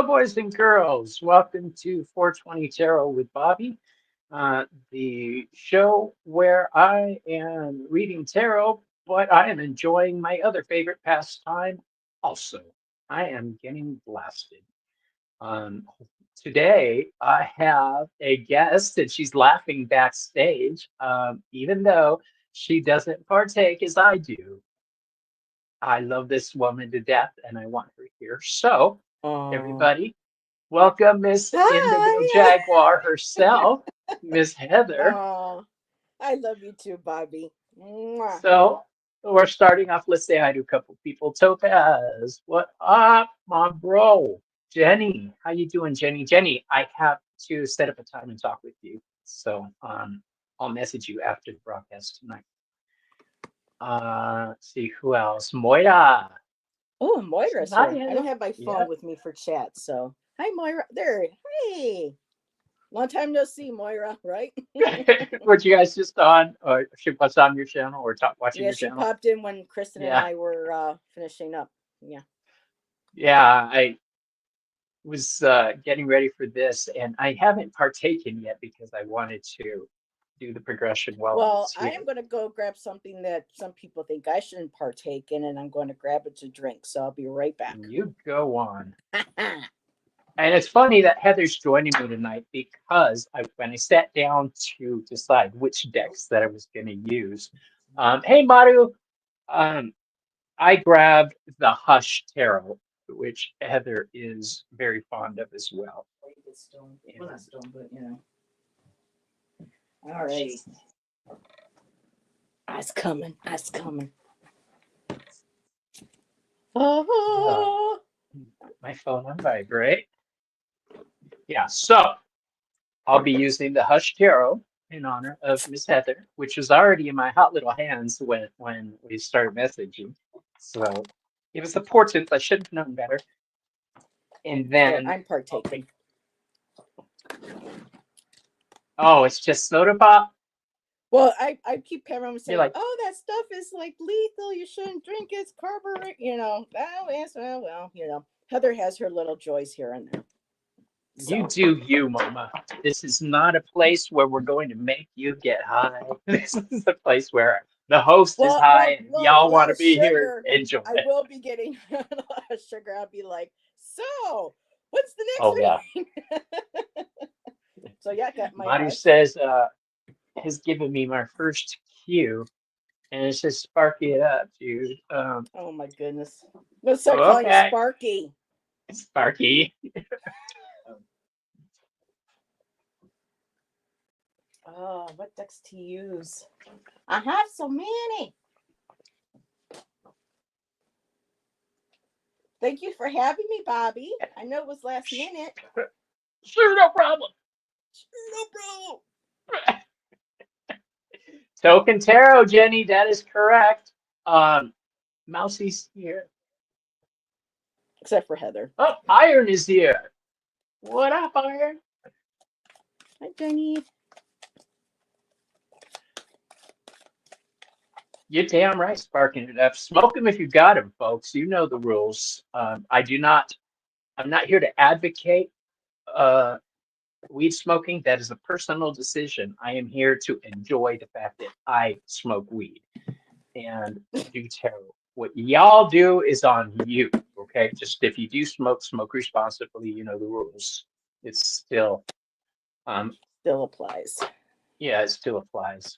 Hello, boys and girls. Welcome to 420 Tarot with Bobby, the show where I am reading tarot, but I am enjoying my other favorite pastime also. I am getting blasted. Um, Today, I have a guest, and she's laughing backstage, even though she doesn't partake as I do. I love this woman to death, and I want her here. So, Oh, everybody, welcome Miss Indigo hi. Jaguar herself, Miss Heather. Oh, I love you too, Bobby. Mwah. So we're starting off. Let's say hi to a couple people. Topaz, what up, my bro? Jenny, how you doing, Jenny? Jenny, I have to set up a time and talk with you. So I'll message you after the broadcast tonight. Let's see who else. Moira. Oh, Say Moira's hi, here. I don't Heather. have my Yeah. phone with me for chat, so hi, Moira. There. Hey, long time no see, Moira. Right? Were you guys just on, or she was on your channel, or talk watching Yeah, your she channel? popped in when Kristen and Yeah, I were finishing up. Yeah. yeah. I was getting ready for this, and I haven't partaken yet because I wanted to do the progression while I Well, was I here. am going to go grab something that some people think I shouldn't partake in, and I'm going to grab it to drink. So I'll be right back. You go on. And it's funny that Heather's joining me tonight because when I sat down to decide which decks that I was going to use, hey Maru, um, I grabbed the Hush Tarot, which Heather is very fond of as well. It's still, well, not And still, but All righty. she's I's coming. I's coming. uh, Oh, my phone on vibrate. Yeah, so I'll be using the Hush Tarot in honor of Miss Heather, which was already in my hot little hands when we started messaging. So it was important. I should have known better. And here, then I'm I'll partaking. take. Oh, it's just soda pop. Well, I keep everyone You're saying, like, "Oh, that stuff is like lethal. You shouldn't drink it. It's carburet." Oh, yes, well. Heather has her little joys here and there. you So, do you, Mama. This is not a place where we're going to make you get high. This is a place where the host is high, and if a y'all want lot to of be here, sugar. enjoy I it. will be getting a lot of sugar. I'll be like, so what's the next Oh yeah. reading? So yeah, I got my Madu hush. says has given me my first cue, and it says spark it up, dude. Oh my goodness. Let's start calling you Okay, Sparky. Sparky. Oh, what decks to use? I have so many. Thank you for having me, Bobby. I know it was last minute. Sure, no problem. No problem. Token Tarot, Jenny, that is correct. Um, Mousie's here. Except for Heather. Oh, Iron is here. What up, Iron? Hi, Jenny. You're damn right, sparking it up. Smoke them if you got them, folks. You know the rules. I do not. I'm not here to advocate uh, weed smoking. That is a personal decision. I am here to enjoy the fact that I smoke weed and do tarot. What y'all do is on you. Okay, just if you do smoke, smoke responsibly. You know the rules. It's still, um, Still applies. yeah, it still applies.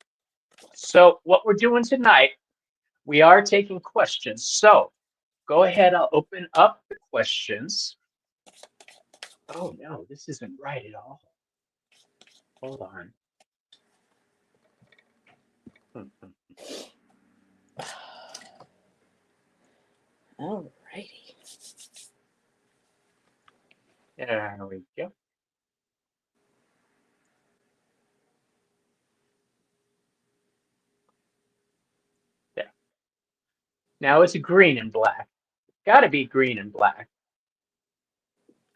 So what we're doing tonight, we are taking questions. So go ahead. I'll open up the questions. Oh no, this isn't right at all. Hold on. Alrighty. There we go. There. Now it's green and black. Got to be green and black.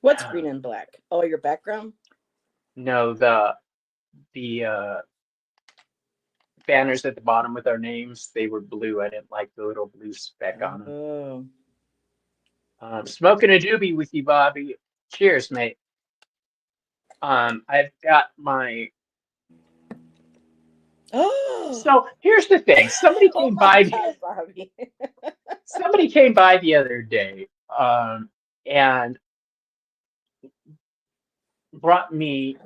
What's green and black? Oh, your background? No, the banners at the bottom with our names, they were blue. I didn't like the little blue speck on them. Oh. Smoking a doobie with you, Bobby. Cheers, mate. I've got my. Oh, So here's the thing. Somebody oh came my by. God, Bobby. Somebody came by the other day, and brought me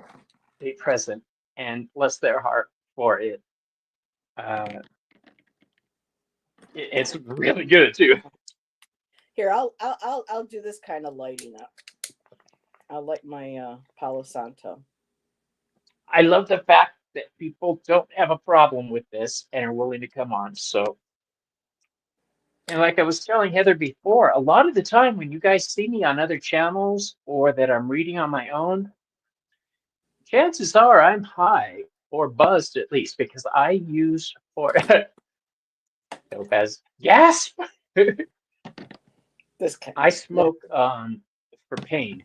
a present, and bless their heart for it. Uh, it's really good too. Here, I'll do this kind of lighting up. I'll light my Palo Santo. I love the fact that people don't have a problem with this and are willing to come on. So, and like I was telling Heather before, a lot of the time when you guys see me on other channels or that I'm reading on my own, chances are I'm high or buzzed at least because I use for as gas. This kind. I Yeah. smoke for pain,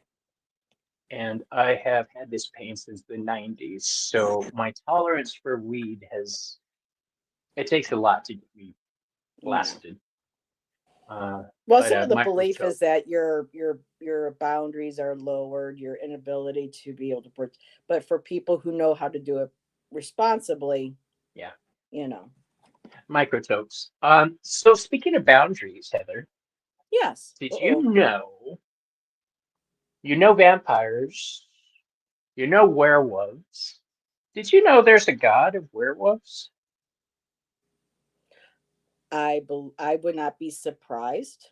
and I have had this pain since the 90s. So my tolerance for weed has it takes a lot to get me Yeah. blasted. Uh, Well, but some of the belief microtoke. is that your boundaries are lowered, your inability to be able to, but for people who know how to do it responsibly, Yeah, you know, microtokes. So speaking of boundaries, Heather, yes. did Oh, you know vampires, you know werewolves. Did you know there's a god of werewolves? I would not be surprised.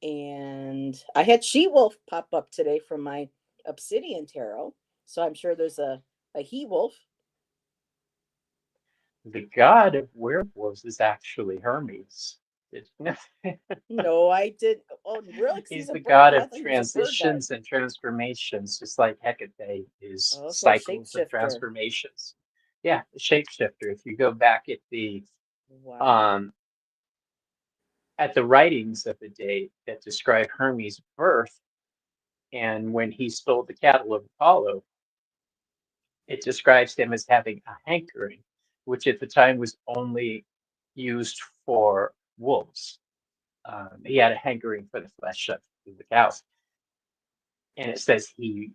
And I had She Wolf pop up today from my Obsidian Tarot, so I'm sure there's a he wolf. The god of werewolves is actually Hermes. Did you know? No, I did. Oh, really? Because he's He's a the bird. god I of thought he was a bird guy. transitions and transformations, just like Hecate is Also, a cycles and shapeshifter. transformations. Yeah, the shapeshifter. If you go back Wow. um, at the writings of the day that describe Hermes' birth and when he stole the cattle of Apollo, it describes him as having a hankering, which at the time was only used for wolves. He had a hankering for the flesh of the cows, and it says he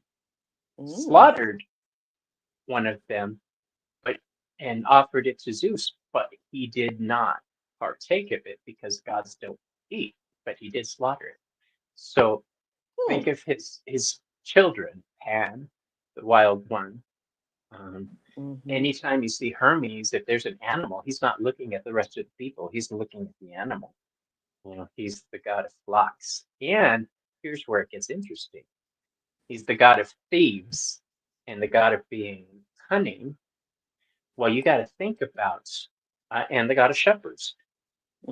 Mm, slaughtered one of them, but and offered it to Zeus, but he did not partake of it because gods don't eat, but he did slaughter it. So hmm, think of his children, Pan, the wild one. Um, mm-hmm, Anytime you see Hermes, if there's an animal, he's not looking at the rest of the people, he's looking at the animal. You know, he's the god of flocks. And here's where it gets interesting. He's the god of thieves and the god of being cunning. Well, you got to think about, and the god of shepherds.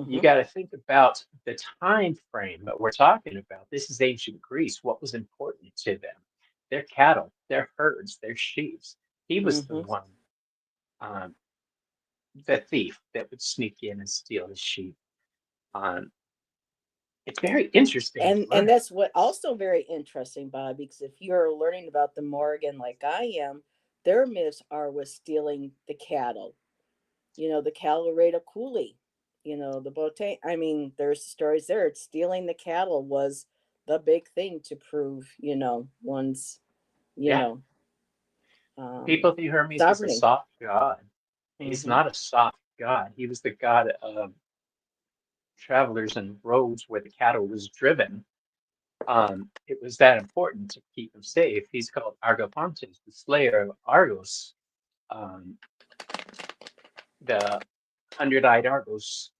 You mm-hmm, got to think about the time frame that we're talking about. This is ancient Greece. What was important to them? Their cattle, their herds, their sheep. He was the mm-hmm. one, um, the thief that would sneak in and steal his sheep. Um, it's very interesting to And learn. that's what also very interesting, Bob, because if you're learning about the Morgan like I am, their myths are with stealing the cattle. The Calareta Cooley, the bote. I mean, there's stories there. It's stealing the cattle was the big thing to prove, one's, you Yeah, know, um, people think Hermes is a sovereignty. soft god. He's Hmm. not a soft god. He was the god of travelers and roads where the cattle was driven. It was that important to keep him safe. He's called Argopontes, the slayer of Argos, um, the hundred-eyed Argos.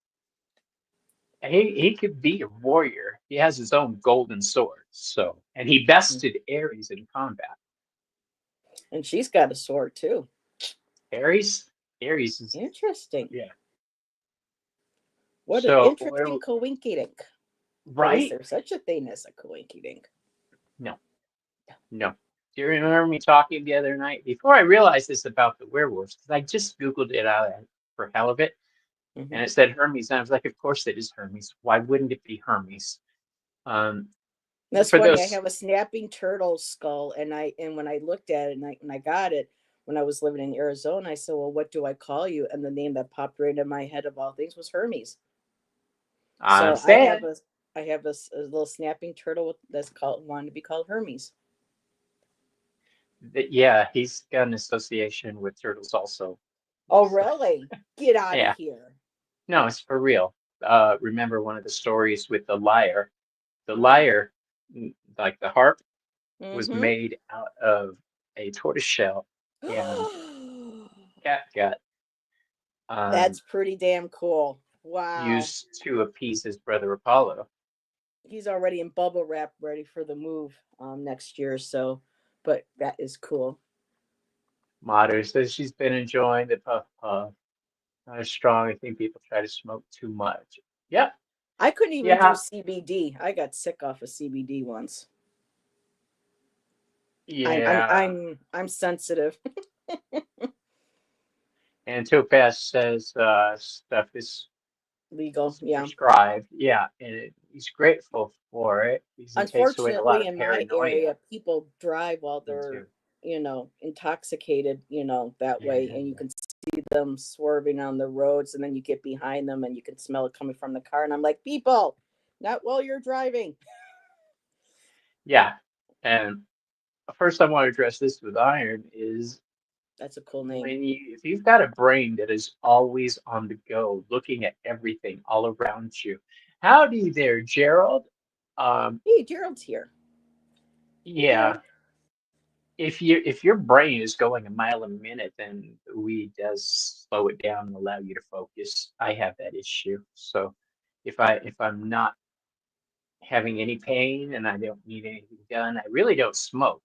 And he could be a warrior. He has his own golden sword. So, and he bested Ares in combat. And she's got a sword too. Ares, Ares is Interesting. yeah. What an So, interesting coinky dink. Or is right? there such a thing as a coinky dink? No, no. Do you remember me talking the other night before I realized this about the werewolves? Because I just Googled it out for hell of it, Hmm. and it said Hermes, and I was like, of course it is Hermes. Why wouldn't it be Hermes? Um, That's for funny. I those, have a snapping turtle skull, and when I looked at it and I got it when I was living in Arizona, I said, "Well, what do I call you?" And the name that popped right in my head of all things was Hermes. I'm So saying, I have a little snapping turtle that's called wanted to be called Hermes. Yeah, he's got an association with turtles also. Oh, So, really? Get out of yeah, here. no, it's for real. Remember one of the stories with the lyre? The lyre, like the harp, was Mm-hmm. made out of a tortoise shell and catgut, um, That's pretty damn cool. Wow. used to appease his brother Apollo. He's already in bubble wrap ready for the move next year, so but that is cool. Mater says she's been enjoying the puff puff. Not as strong. I think people try to smoke too much. Yep. I couldn't even do Yeah. CBD. I got sick off of CBD once. I'm I'm Yeah. I'm I'm sensitive. And Topaz says stuff Legal, is yeah. prescribed. Yeah, and he's grateful for it because it takes away a lot Unfortunately, of in my paranoia. area, people drive while Me they're, too. intoxicated, that way, and you Yeah. can see them swerving on the roads, and then you get behind them and you can smell it coming from the car. And I'm like, people, not while you're driving. Yeah. And first I want to address this with iron is That's a cool name. if you've got a brain that is always on the go, looking at everything all around you. Howdy there, Gerald. Um, Hey, Gerald's here. Hey, yeah, Gerald. if your brain is going a mile a minute, then the weed does slow it down and allow you to focus. I have that issue. So if I'm not having any pain and I don't need anything done, I really don't smoke.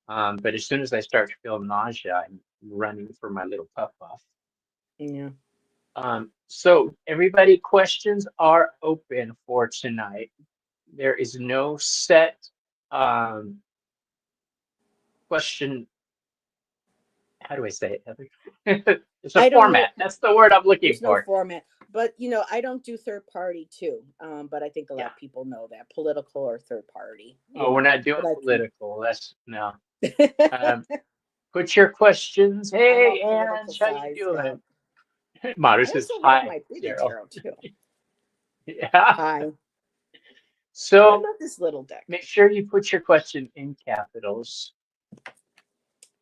But as soon as I start to feel nausea, I'm running for my little puff puff. Yeah. So everybody, questions are open for tonight. There is no set um, question. How do I say it, Heather? It's a I don't know. format. That's the word I'm looking There's no for. format, but I don't do third party too. But I think a lot Yeah. of people know that political or third party. Oh, we're not doing But I can. political. That's no. Um, put your questions. I'm Hey, all Ange, how you politicized doing? up. Mater I says also have hi, my biggie Daryl. tarot too. Yeah. Hi. I So love this little deck. make sure you put your question in capitals.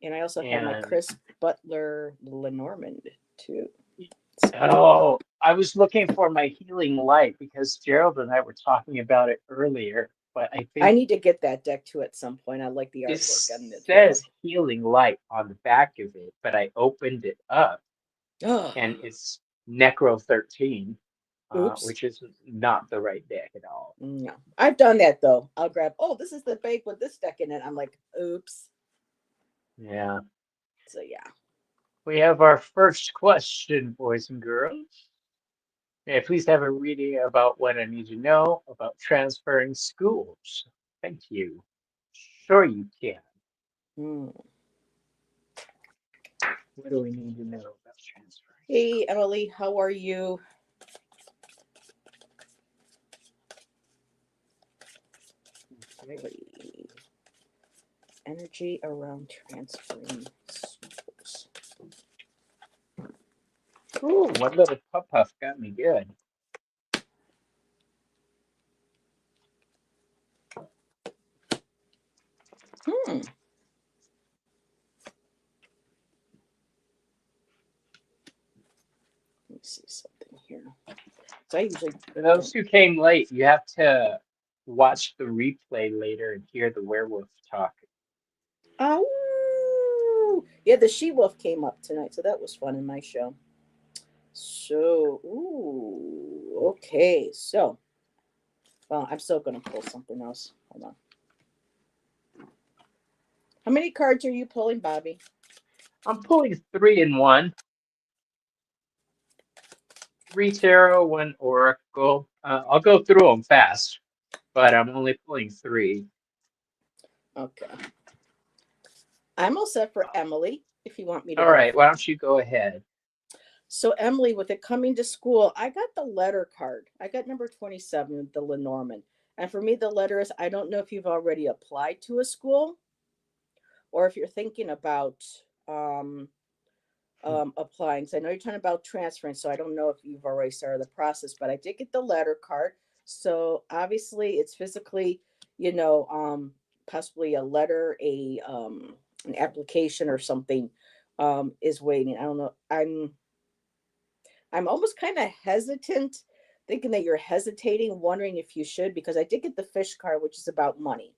And I also have my And Chris Butler Lenormand too. So oh, I was looking for my healing light because Gerald and I were talking about it earlier, but I I think need to get that deck too at some point. I like the artwork this on the says tarot. healing light on the back of it, but I opened it up Oh, and it's Necro 13, oops. which is not the right deck at all. No. I've done that though. I'll grab, oh, this is the bag with this deck in it. I'm like, oops. Yeah. So yeah. We have our first question, boys and girls. May I please have a reading about what I need to know about transferring schools? Thank you. Sure you can. Hmm. What do we need to know about transferring Hey, schools? Emily, how are you? Okay. Energy around transferring schools. Ooh, one little puff puff got me good. Hmm. Let me see something here. So I usually For those don't. who came late, you have to watch the replay later and hear the werewolf talk. Oh, yeah, the she wolf came up tonight, so that was fun in my show. So, ooh, okay. So, well, I'm still gonna pull something else. Hold on. How many cards are you pulling, Bobby? I'm pulling three in one. Three tarot, one oracle. I'll go through them fast, but I'm only pulling three. Okay. I'm all set for Emily, if you want me to All go right, why first. don't you go ahead? So, Emily, with it coming to school, I got the letter card. I got number 27, the Lenormand. And for me, the letter is I don't know if you've already applied to a school or if you're thinking about um, applying. So I know you're talking about transferring, so I don't know if you've already started the process, but I did get the letter card. So obviously, it's physically, possibly a letter, an application or something is waiting. I don't know. I'm almost kind of hesitant, thinking that you're hesitating, wondering if you should, because I did get the fish card, which is about money.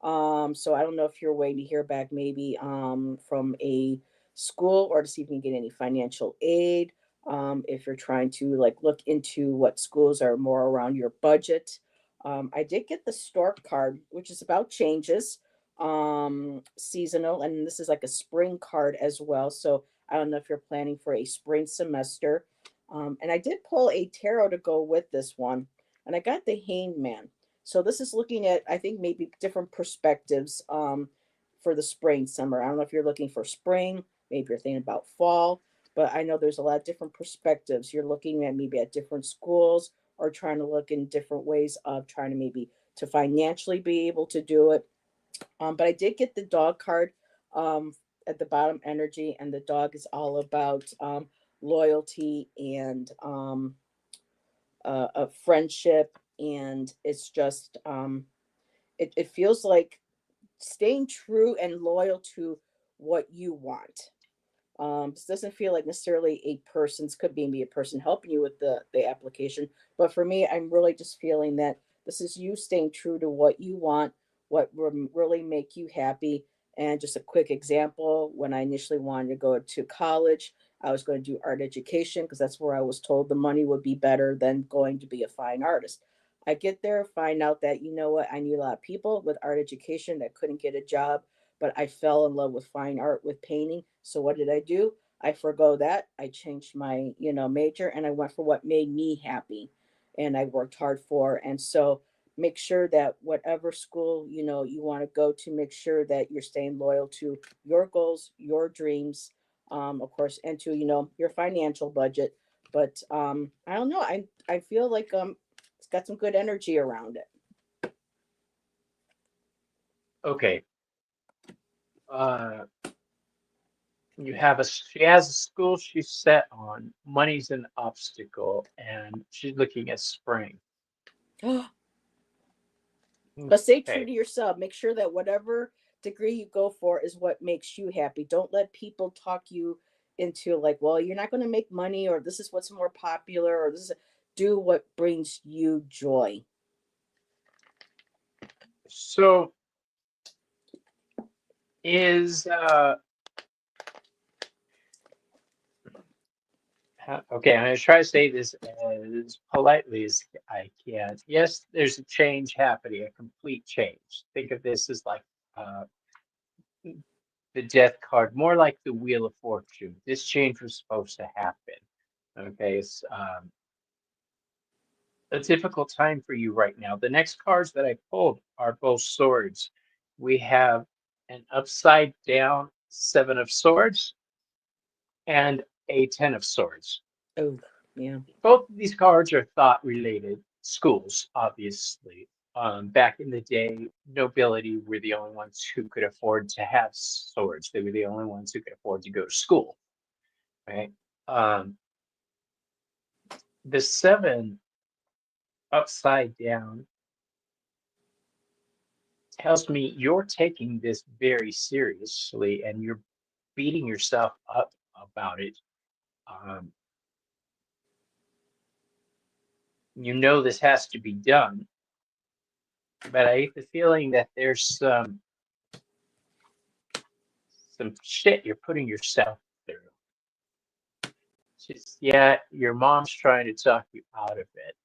So I don't know if you're waiting to hear back maybe from a school or to see if you can get any financial aid. If you're trying to like look into what schools are more around your budget. I did get the stork card, which is about changes, seasonal, and this is like a spring card as well. So I don't know if you're planning for a spring semester. And I did pull a tarot to go with this one, and I got the Hanged Man. So this is looking at, I think, maybe different perspectives for the spring, summer. I don't know if you're looking for spring, maybe you're thinking about fall, but I know there's a lot of different perspectives. You're looking at maybe at different schools or trying to look in different ways of trying to maybe to financially be able to do it. But I did get the dog card at the bottom, energy, and the dog is all about loyalty and of friendship, and it's just it feels like staying true and loyal to what you want. This doesn't feel like necessarily a person's, could be a person helping you with the application, but for me, I'm really just feeling that this is you staying true to what you want, what will really make you happy. And just a quick example: when I initially wanted to go to college, I was going to do art education because that's where I was told the money would be better than going to be a fine artist. I get there, find out that, you know what, I knew a lot of people with art education that couldn't get a job, but I fell in love with fine art, with painting. So what did I do? I forgo that. I changed my, major, and I went for what made me happy and I worked hard for. And so make sure that whatever school, you want to go to, make sure that you're staying loyal to your goals, your dreams, of course, and to, your financial budget. But I don't know. I feel like it's got some good energy around it. Okay. She has a school she's set on. Money's an obstacle, and she's looking at spring. But stay true Okay. to yourself. Make sure that whatever degree you go for is what makes you happy. Don't let people talk you into like, well, you're not going to make money, or this is what's more popular, or this is. Do what brings you joy. So is okay, I'm gonna try to say this as politely as I can. Yes, there's a change happening, a complete change. Think of this as like uh, the death card, more like the Wheel of Fortune. This change was supposed to happen. Okay, it's a difficult time for you right now. The next cards that I pulled are both swords. We have an upside down Seven of Swords and a Ten of Swords. Oh, yeah. Both of these cards are thought related. Schools, obviously. Back in the day, nobility were the only ones who could afford to have swords. They were the only ones who could afford to go to school, right? Um, the seven upside down tells me you're taking this very seriously and you're beating yourself up about it. Um, you know this has to be done, but I get the feeling that there's some shit you're putting yourself through. Just yeah, your mom's trying to talk you out of it.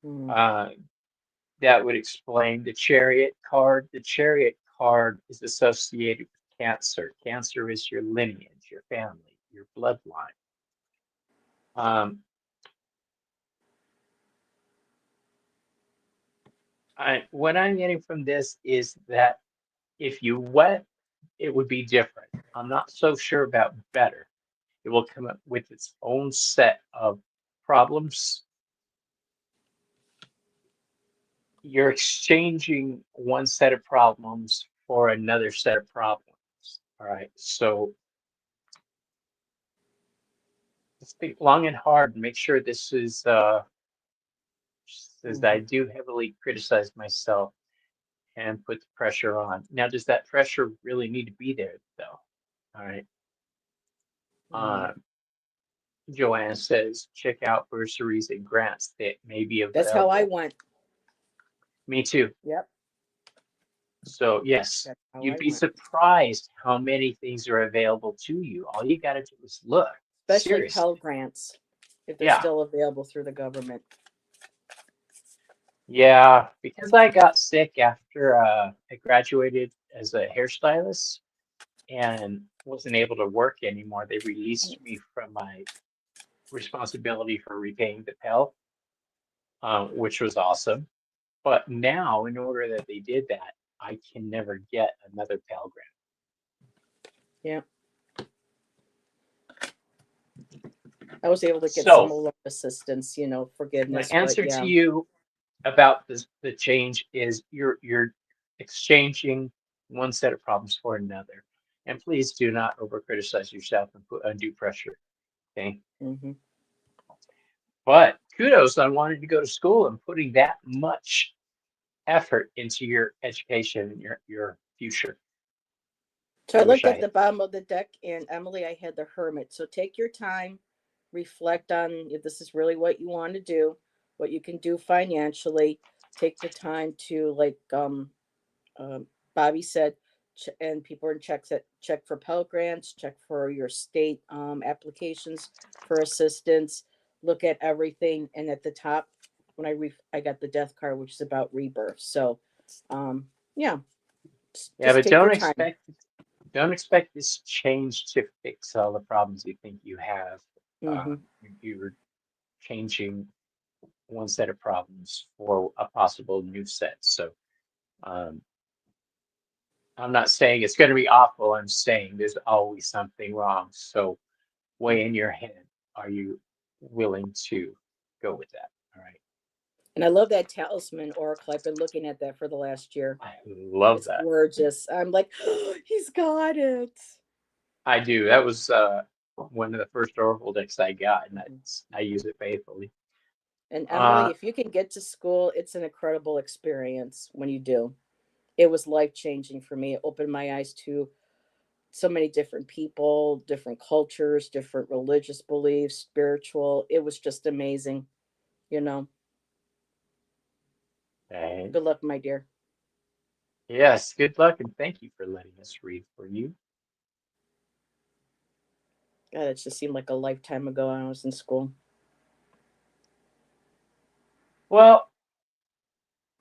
Mm. Uh, that would explain the chariot card. The chariot card is associated with cancer. Cancer is your lineage, your family, your bloodline. Um, what I'm getting from this is that if you wet, it would be different. I'm not so sure about better. It will come up with its own set of problems. You're exchanging one set of problems for another set of problems. All right. So let's think long and hard and make sure this is says that I Mhm. do heavily criticize myself and put the pressure on. Now, does that pressure really need to be there, though? All right. Mm. Uh, Joanne says, check out bursaries and grants that may be That's how I available. went. Me too. Yep. So, yes, That's how you'd I be went. surprised how many things are available to you. All you got to do is look. Especially Pell Seriously. Grants, if they're Yeah. still available through the government. Yeah. Because I got sick after I graduated as a hairstylist and wasn't able to work anymore, they released me from my responsibility for repaying the Pell, which was awesome. But now, in order that they did that, I can never get another Pell Grant. Yeah. I was able to get some So, loan assistance, my forgiveness, but answer to yeah. you about the change is you're exchanging one set of problems for another. And please do not over criticize yourself and put undue pressure. Okay. Hmm. But kudos on wanting to go to school and putting that much effort into your education and your future. So I I wish looked I at had. the bottom of the deck, and Emily, I had the Hermit. So take your time, reflect on if this is really what you want to do, what you can do financially. Take the time to, like um, Bobby said, and people are in checks that check for Pell Grants, check for your state applications for assistance. Look at everything, and at the top, when I got the death card, which is about rebirth. So, yeah, Yeah, just but take your time. don't expect this change to fix all the problems you think you have. Hmm. You're changing one set of problems for a possible new set. So um, I'm not saying it's going to be awful. I'm saying there's always something wrong. So weigh in your head. Are you willing to go with that? All right. And I love that talisman oracle. I've been looking at that for the last year. I love It's that. gorgeous. I'm like, he's got it. I do. That was one of the first Oracle decks I got, and Mhm. I use it faithfully. And Uh, Emily, if you can get to school, it's an incredible experience when you do. It was life changing for me. It opened my eyes to so many different people, different cultures, different religious beliefs, spiritual. It was just amazing. You know, okay. good luck, my dear. Yes, good luck, and thank you for letting us read for you. God, it just seemed like a lifetime ago when I was in school. Well,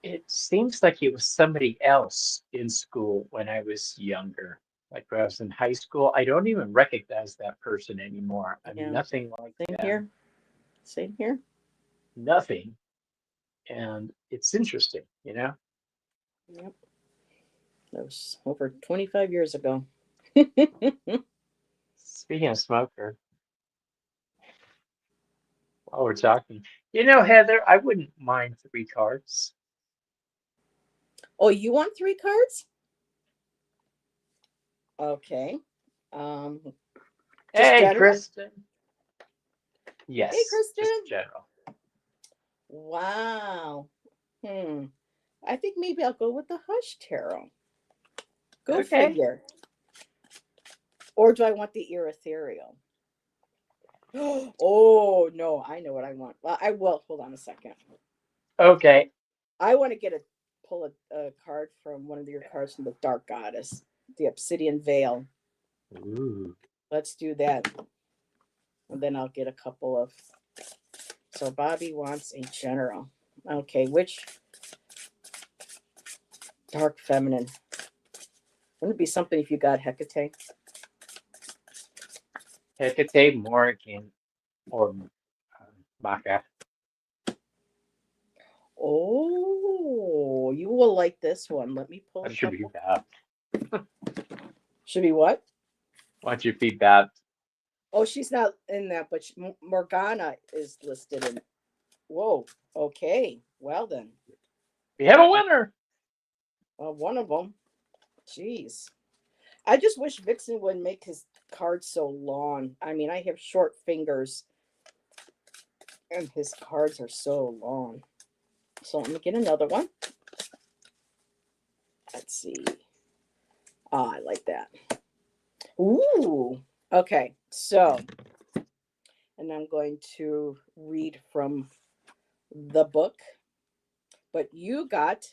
it seems like it was somebody else in school when I was younger. Like when I was in high school, I don't even recognize that person anymore. I'm Yeah, nothing like same them, here. Same here. nothing. And it's interesting, you know? Yep. That was over 25 years ago. Speaking of smoker, while we're talking, Heather, I wouldn't mind 3 cards. Oh, you want three cards? Okay. Um, just Hey, general? Kristen. Hey, Yes, just Kristen. general. Wow. Hmm. I think maybe I'll go with the Hush Tarot. Go Okay. figure. Or do I want the Ethereal? Oh, no. I know what I want. Well, I will. Hold on a second. Okay. I want to pull a card from one of your cards from the Dark Goddess, the Obsidian Veil. Ooh. Let's do that. And then I'll get a couple of. So Bobby wants a general. Okay, which dark feminine? Wouldn't it be something if you got Hecate? Hecate, Morrigan, or Maca. Oh, you will like this one. Let me pull a That should be couple. bad. Should be what? What should be bad? Oh, she's not in that, but Morgana is listed in. Whoa. Okay. Well then, We have a winner. one of them. Jeez. I just wish Vixen would make his cards so long. I mean, I have short fingers, and his cards are so long. So let me get another one. Let's see. Oh, I like that. Ooh. Okay. So, and I'm going to read from the book, but you got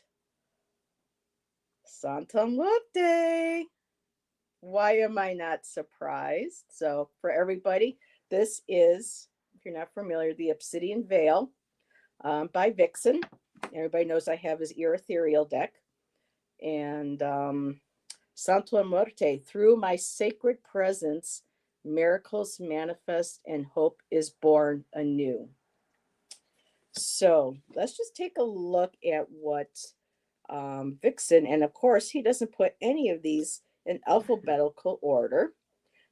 Santa Muerte. Why am I not surprised? So, for everybody, this is, if you're not familiar, The Obsidian Veil by Vixen. Everybody knows I have his ethereal deck. And Santa Muerte, through my sacred presence, miracles manifest and hope is born anew. So let's just take a look at what Vixen, and of course, he doesn't put any of these in alphabetical order.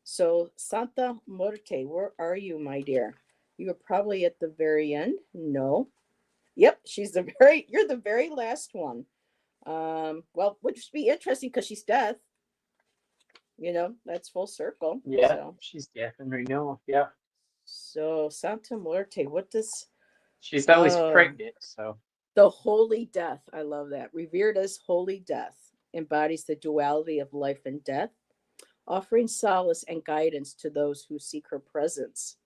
So, Santa Muerte, where are you, my dear? You are probably at the very end. No. Yep, you're the very last one. Well, which would be interesting because she's death. That's full circle. Yeah, she's deaf and renewal. Yeah, So Santa Muerte, what does she's always uh pregnant. So the holy death? I love that. Revered as holy death, embodies the duality of life and death, offering solace and guidance to those who seek her presence.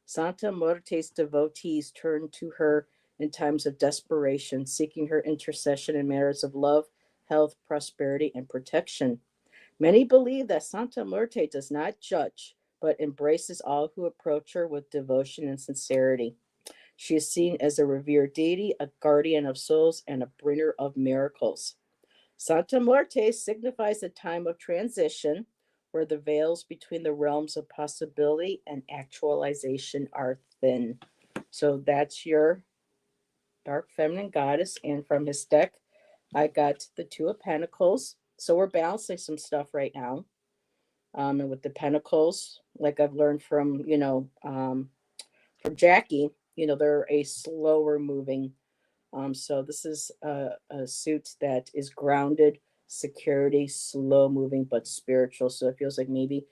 Santa Muerte's devotees turn to her in times of desperation, seeking her intercession in matters of love, health, prosperity, and protection. Many believe that Santa Muerte does not judge, but embraces all who approach her with devotion and sincerity. She is seen as a revered deity, a guardian of souls, and a bringer of miracles. Santa Muerte signifies a time of transition where the veils between the realms of possibility and actualization are thin. So that's your dark feminine goddess. And from his deck, I got the Two of Pentacles. So we're balancing some stuff right now. And with the Pentacles, like I've learned from Jackie, they're a slower moving. So this is a suit that is grounded, security, slow moving, but spiritual. So it feels like maybe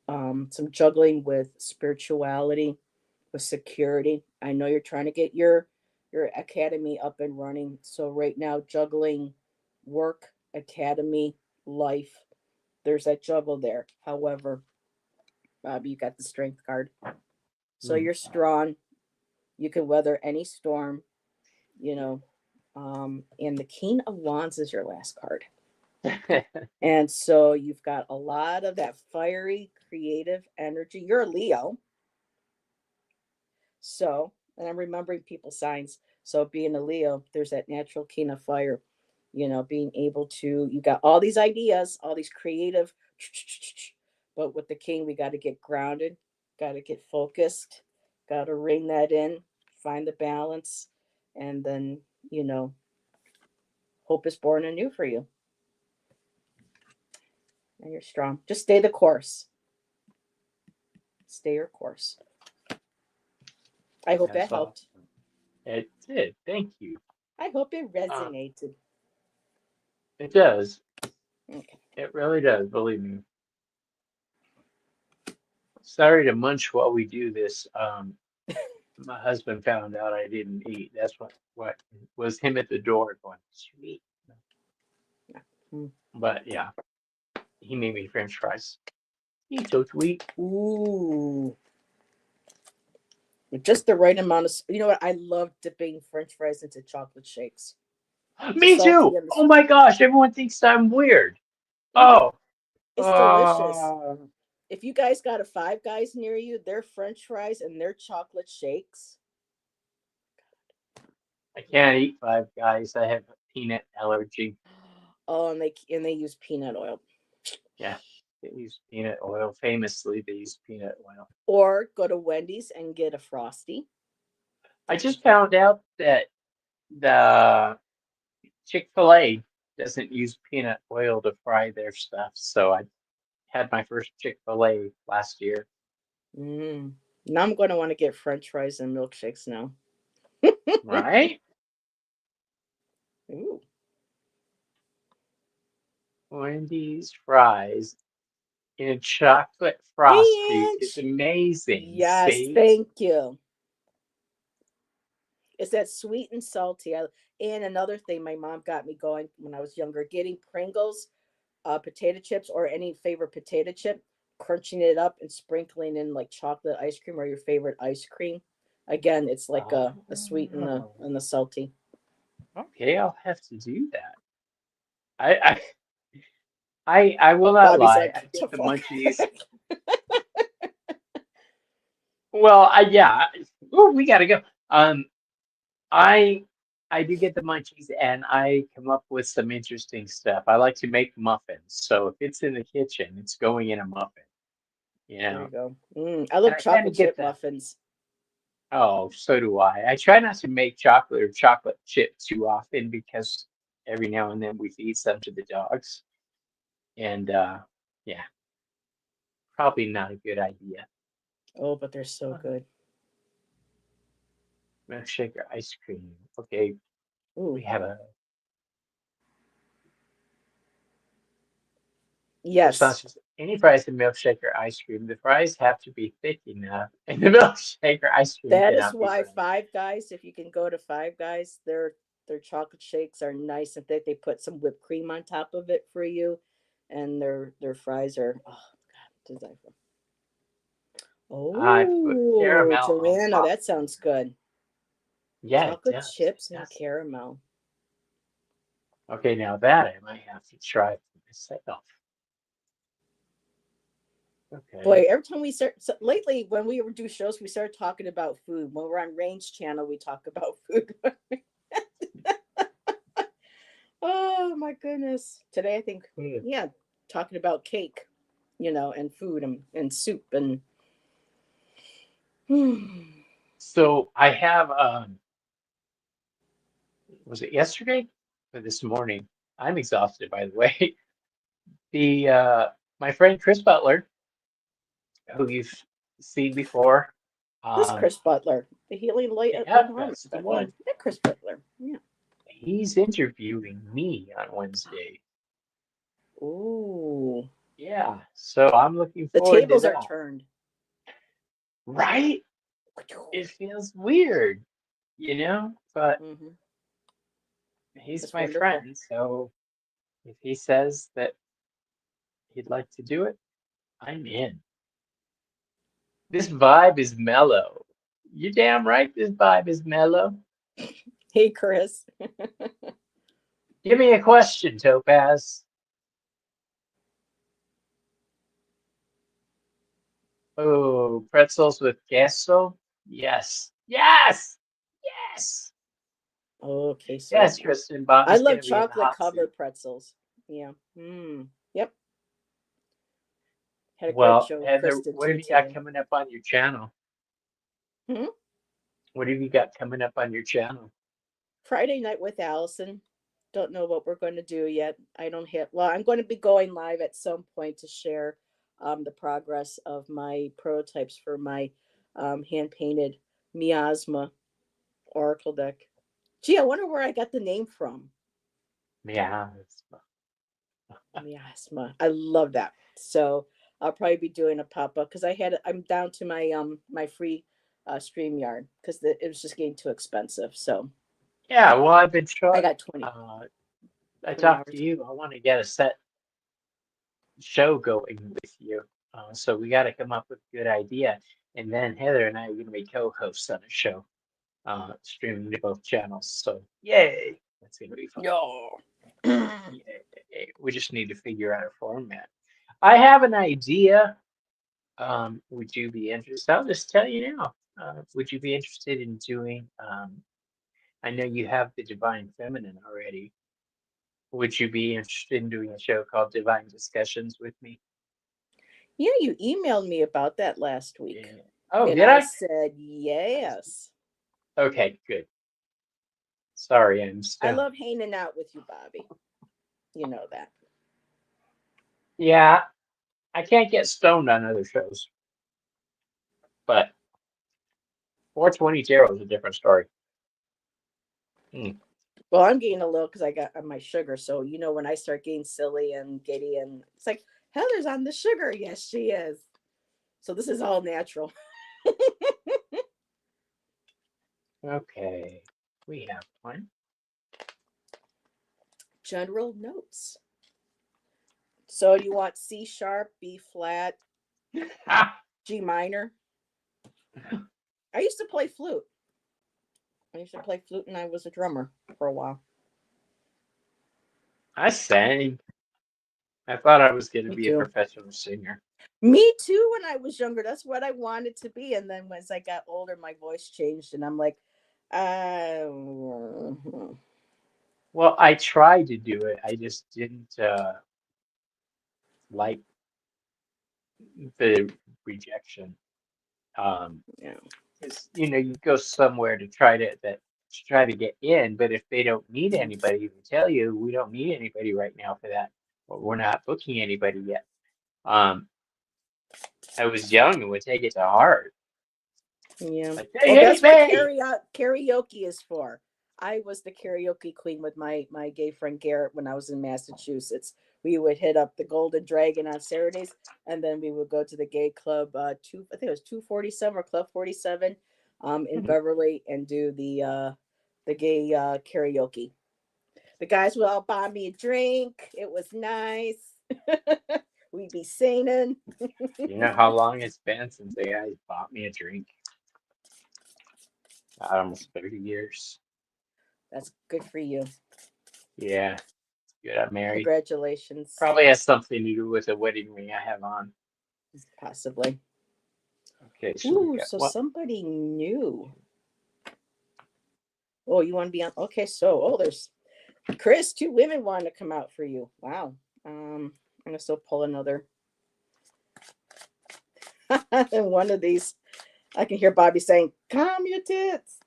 some juggling with spirituality, with security. I know you're trying to get your academy up and running. So right now, juggling work, academy, life. There's that juggle there. However, Bob, you got the strength card. So mm. you're strong. You can weather any storm, you know. And the King of Wands is your last card. And so you've got a lot of that fiery, creative energy. You're a Leo. So, and I'm remembering people's signs. So, being a Leo, there's that natural king of fire, being able to, you got all these ideas, all these creative, but with the king, we got to get grounded, got to get focused, got to ring that in, find the balance, and then, you know, hope is born anew for you. And you're strong. Just stay the course. Stay your course. I hope that That's helped. awesome. It did. Thank you. I hope it Um, resonated. it does. Okay. It really does. Believe me. Sorry to munch while we do this. My husband found out I didn't eat. That's what was him at the door going, sweet. Mm. But yeah, he made me French fries. He's so sweet. Ooh, just the right amount of. You know what? I love dipping French fries into chocolate shakes. The Me salty too. and the. Oh my gosh, everyone thinks I'm weird. Oh, It's delicious. uh, If you guys got a Five Guys near you, their French fries and their chocolate shakes. I can't eat Five Guys. I have a peanut allergy. Oh, and they use peanut oil. Yeah, they use peanut oil. Famously, they use peanut oil. Or go to Wendy's and get a frosty. I just found out that the Chick-fil-A doesn't use peanut oil to fry their stuff. So I had my first Chick-fil-A last year. Mm. Now I'm going to want to get French fries and milkshakes now. Right? Ooh. Wendy's fries in chocolate frosty And is amazing. yes, See? thank you. It's that sweet and salty. And another thing my mom got me going when I was younger, getting Pringles, potato chips, or any favorite potato chip, crunching it up and sprinkling in like chocolate ice cream or your favorite ice cream. Again, it's like a sweet Oh, and the salty. okay. I'll have to do that. I I will not Bobby's lie. like, I get to the fuck. munchies. Well, yeah. Oh, we gotta go. Um, I I do get the munchies, and I come up with some interesting stuff. I like to make muffins, so if it's in the kitchen, it's going in a muffin. You There you know, go. I and love I kind chocolate of get chip the. muffins. Oh, so do I. I try not to make chocolate or chocolate chip too often because every now and then we feed some to the dogs, and yeah, probably not a good idea. Oh, but they're so Uh, good. Milkshake or ice cream. Okay, we Ooh, have a yes. response. Any fries and milkshake or ice cream. The fries have to be thick enough, and the milkshake or ice cream That is cannot be why runny. Five Guys, if you can go to Five Guys, their chocolate shakes are nice and thick. They put some whipped cream on top of it for you, and their fries are oh god, to die for. I put Oh, caramel on Joanna, top. that sounds good. Yeah, it Chocolate does. It chips and does. caramel. Okay, now that I might have to try for myself. Boy, Okay. every time we start so lately when we do shows, we start talking about food. When we're on Range Channel, we talk about food. Oh my goodness. Today I think, Hmm. yeah, talking about cake, and food and soup and So I have was it yesterday or this morning? I'm exhausted by the way. The my friend Chris Butler, who you've seen before, this um, Chris Butler, the Healing Light at yeah, Home. that's the That one. one. That Chris Butler. Yeah. He's interviewing me on Wednesday. Ooh. Yeah, so I'm looking The forward to tables are that. turned. Right? It feels weird, but Mm-hmm. he's That's my wonderful. friend, so if he says that he'd like to do it, I'm in. This vibe is mellow. You damn right this vibe is mellow. Hey Chris. Give me a question, Topaz. Oh, pretzels with queso? Yes. Yes. Yes. Okay, so Yes, Kristen. I Bobby's love gonna be in the chocolate hot seat. covered pretzels. Yeah. Yep. Had a great Well, show with Heather, Kristen what too have you got today. coming up on your channel? Hmm? What have you got coming up on your channel? Friday night with Allison. Don't know what we're going to do yet. I don't have. Well, I'm going to be going live at some point to share the progress of my prototypes for my hand painted miasma oracle deck. Gee, I wonder where I got the name from. Yeah. Miasma. I love that. So I'll probably be doing a pop up because I'm down to my free StreamYard because it was just getting too expensive. So Yeah, well, I've been I trying. got 20 Uh, I 20 talked to hours. you. I want to get a set show going with you. So we got to come up with a good idea. And then Heather and I are going to be co-hosts on a show, streaming to both channels. So yay, that's going to be fun. No. Yay. We just need to figure out a format. I have an idea. Would you be interested? I'll just tell you now. Would you be interested in doing? I know you have the Divine Feminine already. Would you be interested in doing a show called Divine Discussions with me? Yeah, you emailed me about that last week. Yeah. Oh, And did I I? said, yes. Okay, good. Sorry, I'm I stoned. love hanging out with you, Bobby. You know that. Yeah, I can't get stoned on other shows, but 420 Tarot is a different story. Hmm. Well, I'm getting a little because I got on my sugar. So, when I start getting silly and giddy, and it's like, Heather's on the sugar. Yes, she is. So, this is all natural. Okay. We have one. General notes. So you want C sharp, B flat, Ah, G minor? I used to play flute. I used to play flute and I was a drummer for a while. I sang. I thought I was going to Me be a too. professional singer. Me too when I was younger. That's what I wanted to be. And then as I got older, my voice changed and I'm like, uh, Well, I tried to do it. I just didn't like the rejection. Um, yeah. because you go somewhere to try to get in, but if they don't need anybody, they tell you we don't need anybody right now for that, or we're not booking anybody yet. Um, I was young and would take it to heart. Yeah. Like they Well, hate that's what me. karaoke is for. I was the karaoke queen with my gay friend Garrett when I was in Massachusetts. We would hit up the Golden Dragon on Saturdays, and then we would go to the gay club I think it was 247 or Club 47, in Beverly, and do the gay karaoke. The guys would all buy me a drink. It was nice. We'd be singing. You know how long it's been since a guy bought me a drink? Almost 30 years. That's good for you. Yeah, good. I'm married. Congratulations. Probably has something to do with the wedding ring I have on. Possibly. Okay, so we Ooh, got so one. somebody new. Oh, you want to be on? Okay, so there's Chris. Two women want to come out for you. Wow. I'm gonna still pull another. And one of these, I can hear Bobby saying, "Calm your tits."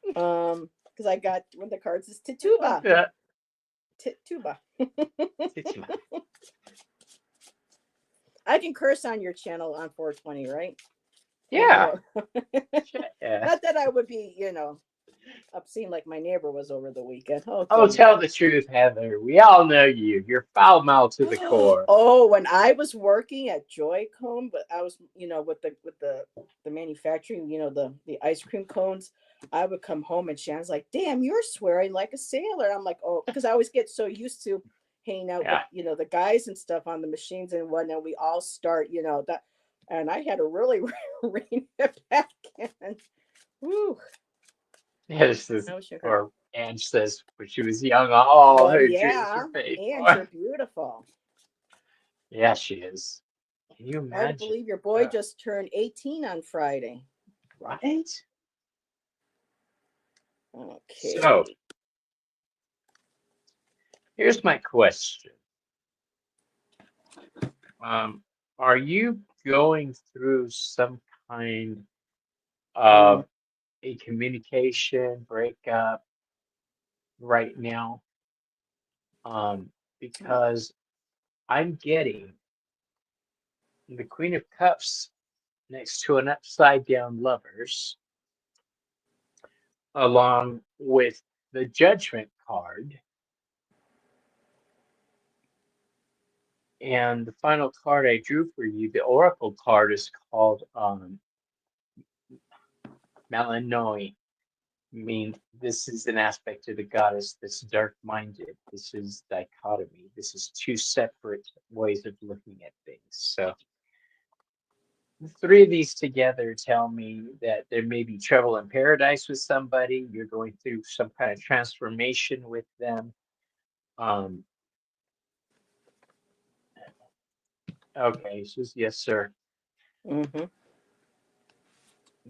Because I got one of the cards is Like Tituba. that. Tituba. Titula. I can curse on your channel on 420, right? Yeah. Yeah. Not that I would be, obscene like my neighbor was over the weekend. Oh Oh, goodness. tell the truth, Heather. We all know you. You're foul mouthed to the core. Oh, when I was working at Joy-Con, but I was, with the manufacturing, the ice cream cones, I would come home and Shannon's like, "Damn, you're swearing like a sailor." I'm like, "Oh," because I always get so used to hanging out with, Yeah. the guys and stuff on the machines and whatnot. We all start, that, and I had to really rein it back in. Woo, Yeah, this is, I wish you heard. or Ange says when she was young, all Well, her dreams were yeah, paid and for. you're beautiful. Yeah, she is. Can you Hard to imagine? believe your boy just turned 18 on Friday. Right? So Okay. here's my question. Um, are you going through some kind Mm, of a communication breakup right now? Because I'm getting the Queen of Cups next to an upside down lovers, along with the Judgment card. And the final card I drew for you, the Oracle card, is called Melanoi. Means this is an aspect of the goddess that's dark-minded. This is dichotomy. This is two separate ways of looking at things. So the three of these together tell me that there may be trouble in paradise with somebody. You're going through some kind of transformation with them. Um, okay, so yes, sir. mm-hmm.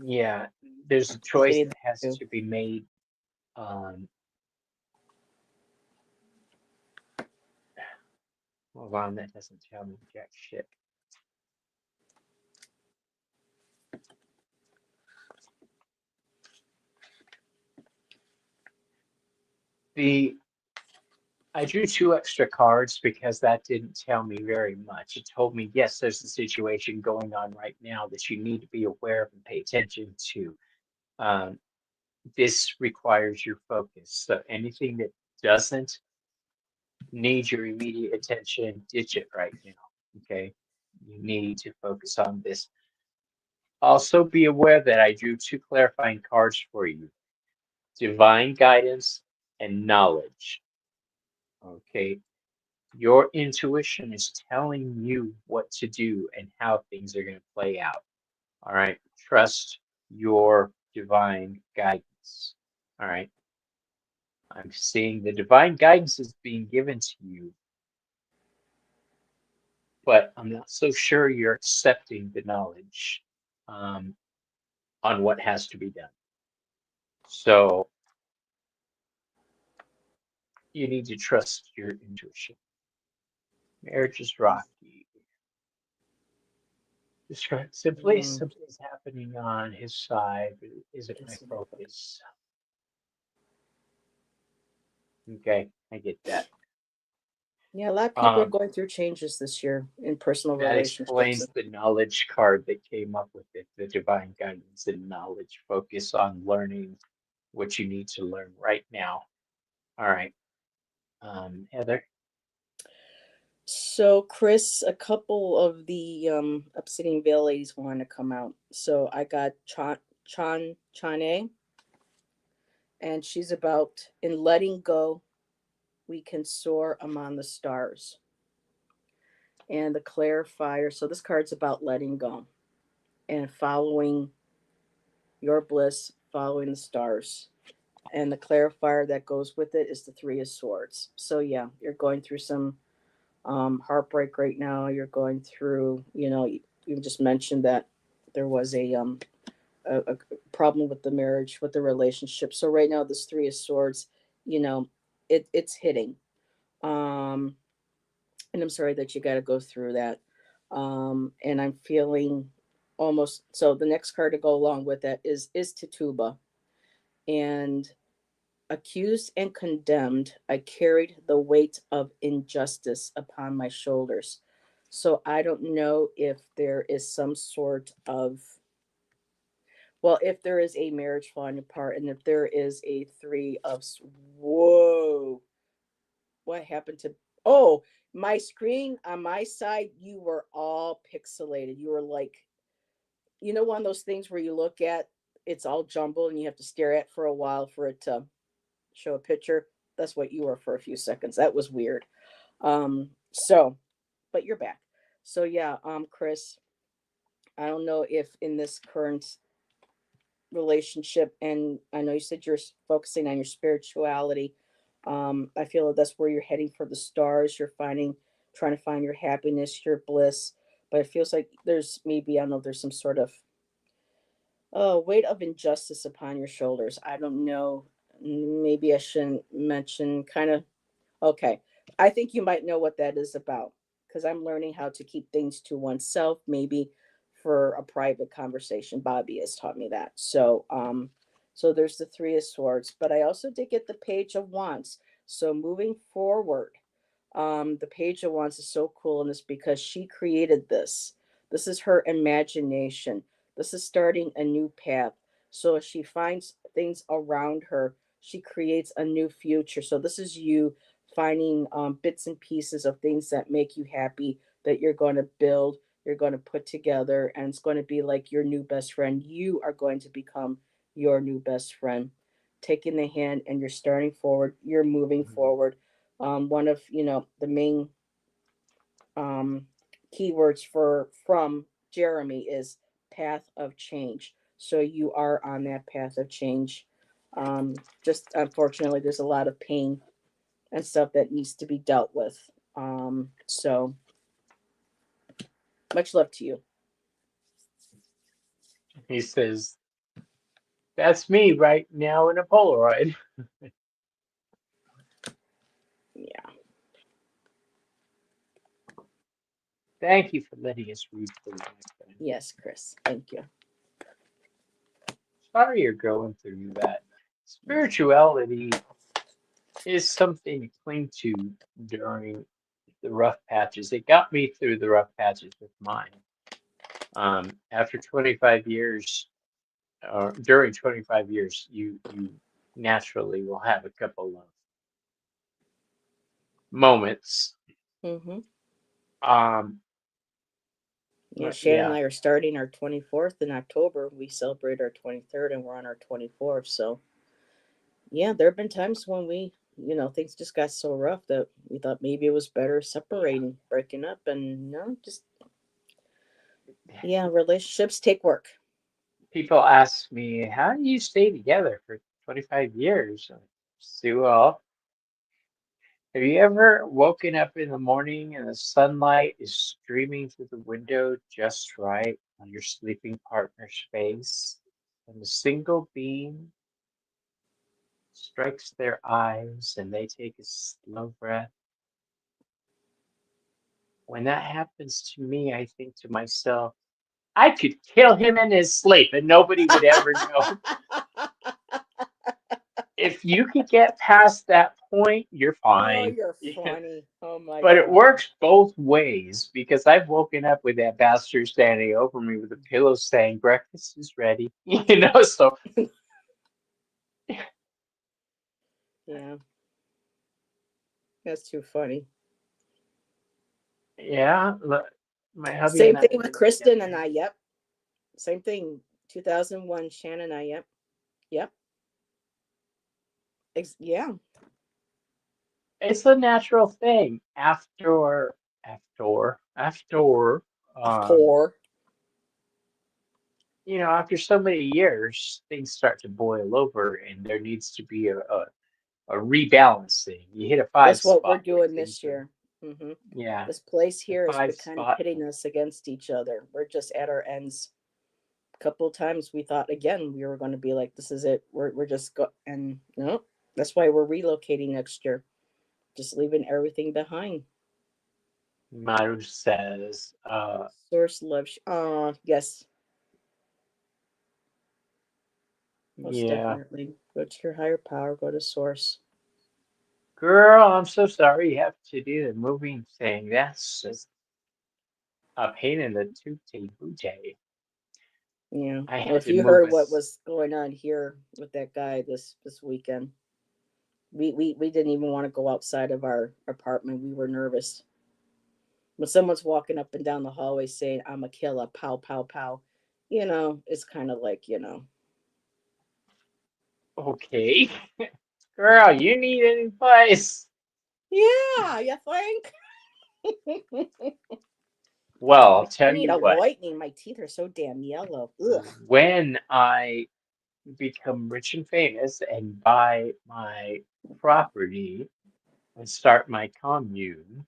Yeah, there's a choice Getting that that has too. to be made. Um, Hold on, that doesn't tell me jack shit. The I drew two extra cards because that didn't tell me very much. It told me, yes, there's a situation going on right now that you need to be aware of and pay attention to. Um, this requires your focus. So anything that doesn't need your immediate attention, ditch it right now. Okay. You need to focus on this. Also, be aware that I drew two clarifying cards for you. divine guidance, and knowledge. Okay. Your intuition is telling you what to do and how things are going to play out. All right. Trust your divine guidance. All right. I'm seeing the divine guidance is being given to you, but I'm not so sure you're accepting the knowledge um, on what has to be done. So you need to trust your intuition. Marriage is rocky. Describe simply, Mm, something's happening on his side, but it isn't my isn't it? focus. Okay, I get that. Yeah, a lot of people are Um, going through changes this year in personal that relationships. explains the knowledge card that came up with it, the divine guidance and knowledge. Focus on learning what you need to learn right now. All right, Heather. So, Chris, a couple of the Obsidian Veil ladies want to come out. So I got Chane, and she's about in letting go, we can soar among the stars. And the clarifier. So this card's about letting go and following your bliss, following the stars. And the clarifier that goes with it is the Three of Swords. So yeah, you're going through some heartbreak right now. You're going through, you just mentioned that there was a problem with the marriage, with the relationship. So right now, this Three of Swords, you know, it's hitting. Um, and I'm sorry that you got to go through that. And I'm feeling almost so. The next card to go along with that is Tituba, and accused and condemned, I carried the weight of injustice upon my shoulders. So I don't know if there is some sort of, well, if there is a marriage falling apart, and if there is a whoa, what happened to, oh, my screen on my side, you were all pixelated. You were like, one of those things where you look at, it's all jumbled and you have to stare at for a while for it to show a picture. That's what you were for a few seconds. That was weird. So, but you're back. So yeah, Chris, I don't know if in this current relationship, and I know you said you're focusing on your spirituality. I feel that that's where you're heading for the stars. You're trying to find your happiness, your bliss. But it feels like there's maybe, I don't know, there's some sort of weight of injustice upon your shoulders. I don't know. Maybe I shouldn't mention kind of. Okay. I think you might know what that is about because I'm learning how to keep things to oneself, maybe for a private conversation. Bobby has taught me that. So there's the Three of Swords, but I also did get the Page of Wands. So moving forward, the Page of Wands is so cool in this because she created this. This is her imagination. This is starting a new path. So as she finds things around her, she creates a new future. So this is you finding bits and pieces of things that make you happy, that you're going to build, you're going to put together, and it's going to be like your new best friend. You are going to become your new best friend. Taking the hand and you're starting forward, you're moving Mhm. forward. One of the main um, keywords for from Jeremy is path of change. So you are on that path of change. Just unfortunately, there's a lot of pain and stuff that needs to be dealt with. So much love to you. He says, "That's me right now in a Polaroid." Yeah. Thank you for letting us read for you, my friend. Yes, Chris. Thank you. Sorry you're going through that. Spirituality is something to cling to during the rough patches. It got me through the rough patches with mine. After 25 years, or during 25 years, you naturally will have a couple of moments. Mm-hmm. Um, Yeah, but Shannon and yeah, I are starting our 24th in October. We celebrate our 23rd and we're on our 24th. So Yeah, there have been times when things just got so rough that we thought maybe it was better Yeah. separating, breaking up, and no, just yeah, relationships take work. People ask me, how do you stay together for 25 years? Sue, well, have you ever woken up in the morning and the sunlight is streaming through the window just right on your sleeping partner's face, and a single beam strikes their eyes and they take a slow breath? When that happens to me, I think to myself, I could kill him in his sleep and nobody would ever know. If you could get past that point, you're Oh, fine. you're funny. Oh my But it God. works both ways because I've woken up with that bastard standing over me with a pillow saying breakfast is ready. So Yeah, that's too funny. yeah, my hubby Same and I thing have with been Kristen together. and I. Yep. Same thing. 2001, Shannon and I. Yep. Yep. Yeah. It's a natural thing after um After. after so many years, things start to boil over and there needs to be a rebalancing. You hit a five That's what we're spot where doing things this are, year. hmm yeah, This place the here has five been kind of spot. pitting us against each other. We're just at our ends. A couple of times we thought again we were going to be like, this is it. We're just go and no. That's why we're relocating next year. Just leaving everything behind. Maru says, Source loves. Yes, most yeah, definitely. Go to your higher power. Go to source. girl, I'm so sorry you have to do the moving thing. That's just a pain in the tootie booty. Yeah. I Well, had if to you move heard what us. was going on here with that guy this weekend, we didn't even want to go outside of our apartment. We were nervous when someone's walking up and down the hallway saying, "I'm a killer," pow pow pow. It's kind of like Okay, girl, you need any advice? yeah, you think? Well, I'll I tell need you a what. whitening. My teeth are so damn yellow. Ugh. When I become rich and famous and buy my property and start my commune,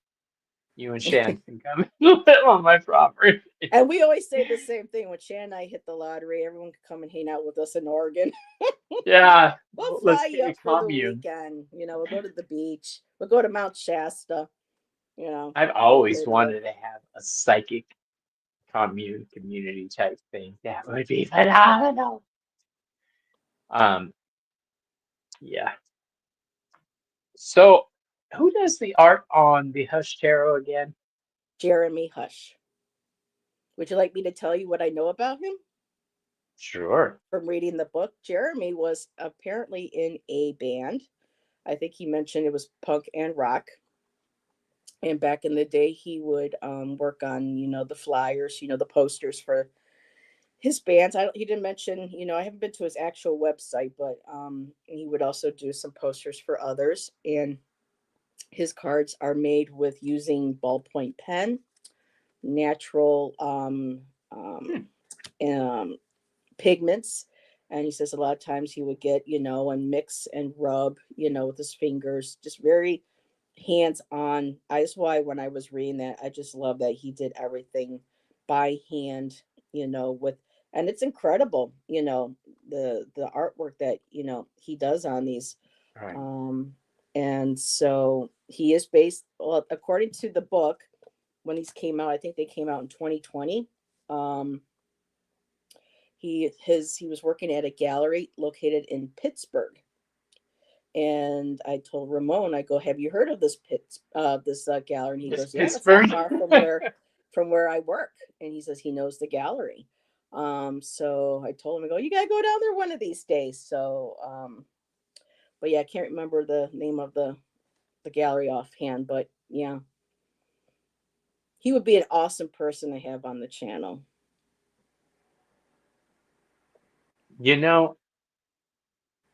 you and Shan can come and live on my property. And we always say the same thing. When Shan and I hit the lottery, everyone could come and hang out with us in Oregon. Yeah, We'll let's fly get you a up for the commune. weekend. We'll go to the beach. We'll go to Mount Shasta. I've We'll always lay low. wanted to have a psychic commune community type thing. That would be phenomenal. Um, yeah. So, who does the art on the Hush Tarot again? Jeremy Hush. Would you like me to tell you what I know about him Sure. from reading the book? Jeremy was apparently in a band. I think he mentioned it was punk and rock. And back in the day, he would work on, the flyers, the posters for his bands. He didn't mention, I haven't been to his actual website, but he would also do some posters for others. And his cards are made with using ballpoint pen, natural Hmm. um, pigments. And he says a lot of times he would get, and mix and rub, with his fingers, just very hands on. I That's why when I was reading that, I just love that he did everything by hand, with, and it's incredible, the artwork that, he does on these. Right. Um, and so he is based, well, according to the book, when these came out, I think they came out in 2020. Um, he was working at a gallery located in Pittsburgh, and I told Ramon, I go, "Have you heard of this gallery?" And he Miss goes, "Yeah, that's not Pittsburgh. far from where I work." And he says he knows the gallery. So I told him, I go, "You gotta go down there one of these days." So, but yeah, I can't remember the name of the gallery offhand, but yeah, he would be an awesome person to have on the channel. You know,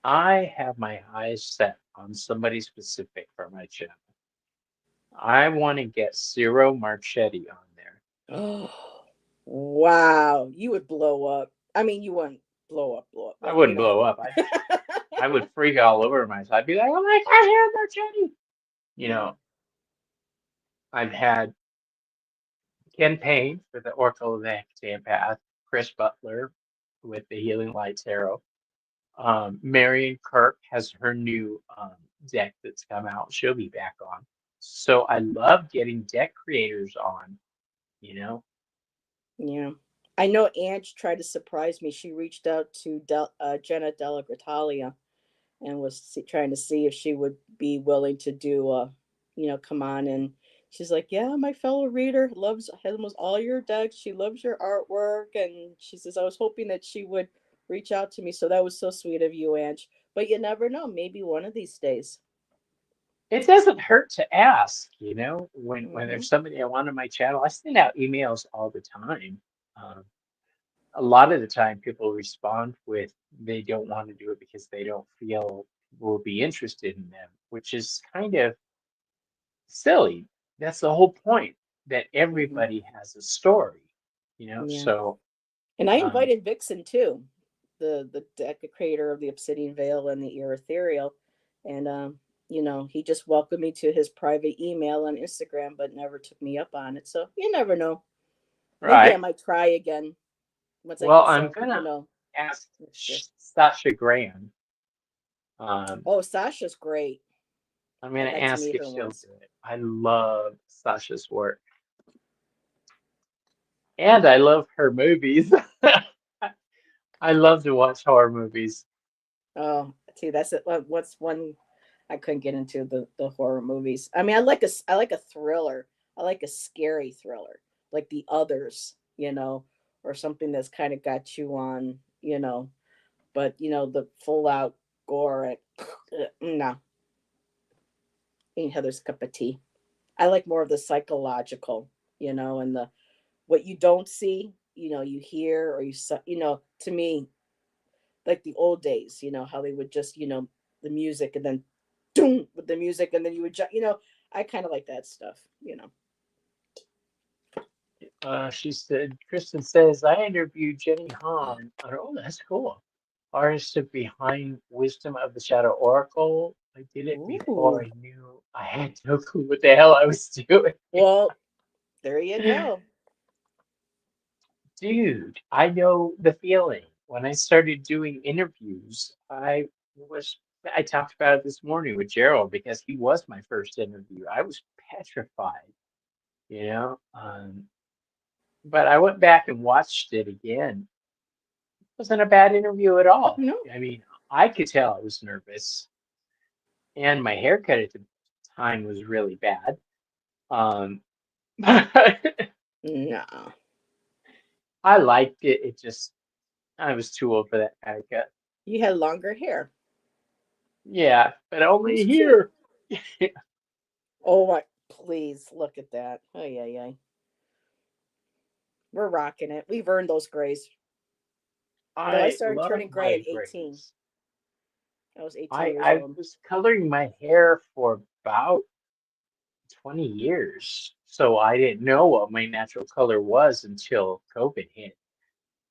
I have my eyes set on somebody specific for my channel. I want to get Ciro Marchetti on there. Oh, wow. You would blow up. I mean, you wouldn't blow up, I but you wouldn't know. blow up. I would freak all over myself. I'd be like, oh my God, Ciro Marchetti. You Yeah. know, I've had Ken Payne for the Oracle of the Hecate Path, Chris Butler with the Healing Light Tarot. Marion Kirk has her new deck that's come out. She'll be back on. So I love getting deck creators on, you know. Yeah. I know Ange tried to surprise me. She reached out to Jenna Della Gratalia and was trying to see if she would be willing to do, come on. And she's like, yeah, my fellow reader has almost all your decks. She loves your artwork. And she says, I was hoping that she would reach out to me. So that was so sweet of you, Ange. But you never know. Maybe one of these days. It doesn't hurt to ask, when Hmm. there's somebody I want on my channel, I send out emails all the time. Um, a lot of the time people respond with they don't want to do it because they don't feel will be interested in them, which is kind of silly. That's the whole point, that Hmm. everybody has a story. Yeah. So And I um, invited Vixen too, the deck creator of the Obsidian Veil and the Ethereal, and he just welcomed me to his private email on Instagram, but never took me up on it. So you never know. Maybe I right. might try again once I Well, get I'm some, gonna ask next year. Sasha Graham. Um, Oh, Sasha's great. I'm I gonna got to ask meet if her she'll once. do it. I love Sasha's work, and I love her movies. I love to watch horror movies. Oh, see, that's it. What's one I couldn't get into the horror movies. I mean, I like a thriller. I like a scary thriller, like The Others, or something that's kind of got you on, But the full out gore, no, ain't Heather's cup of tea. I like more of the psychological, and the what you don't see, you hear or To me, like the old days, how they would just, the music and then doom with the music and then you would I kind of like that stuff. She said, Kristen says, I interviewed Jenny Han. Oh, that's cool. Artist of behind Wisdom of the Shadow Oracle. I did it before Ooh. I knew I had no clue what the hell I was doing. Well, there you go. Dude, I know the feeling. When I started doing interviews, was I talked about it this morning with Gerald because he was my first interview. I was petrified, you know. But I went back and watched it again. It wasn't a bad interview at Oh, all. no. I mean, I could tell I was nervous, and my haircut at the time was really bad. Um, No. I liked it. It just I was too old for that haircut. You had longer hair. Yeah, but It was only cute. here. Oh, what? Please look at that. Oh, yeah, yeah. We're rocking it. We've earned those grays. Though I I started love turning gray at my 18. grays. I was 18 I years I old. was coloring my hair for about 20 years, so I didn't know what my natural color was until COVID hit.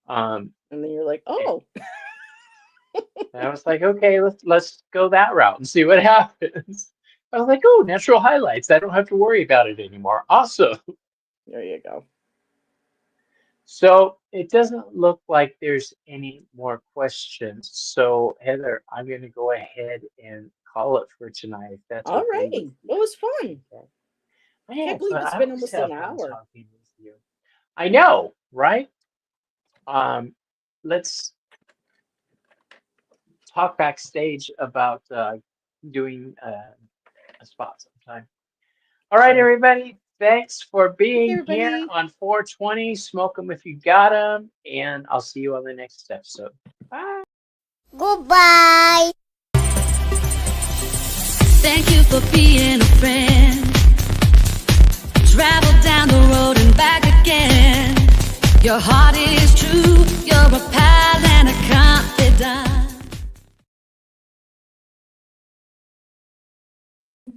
Um, And then you're like, and oh, I was like, okay, let's go that route and see what happens. I was like, oh, natural highlights. I don't have to worry about it anymore. Awesome. there you go. So it doesn't look like there's any more questions. So Heather, I'm going to go ahead and call it for tonight if that's All okay with righty. you. Well, it was fun. Okay. I Can't had believe fun. it's I been always almost an have fun hour. talking with you. I know, right? Um, let's talk backstage about doing a spot sometime. All right, Sure. everybody. Thanks for Hey, being here everybody. on 420. Smoke 'em if you got 'em. And I'll see you on the next episode. Bye. Goodbye. Thank you for being a friend. Travel down the road and back again. Your heart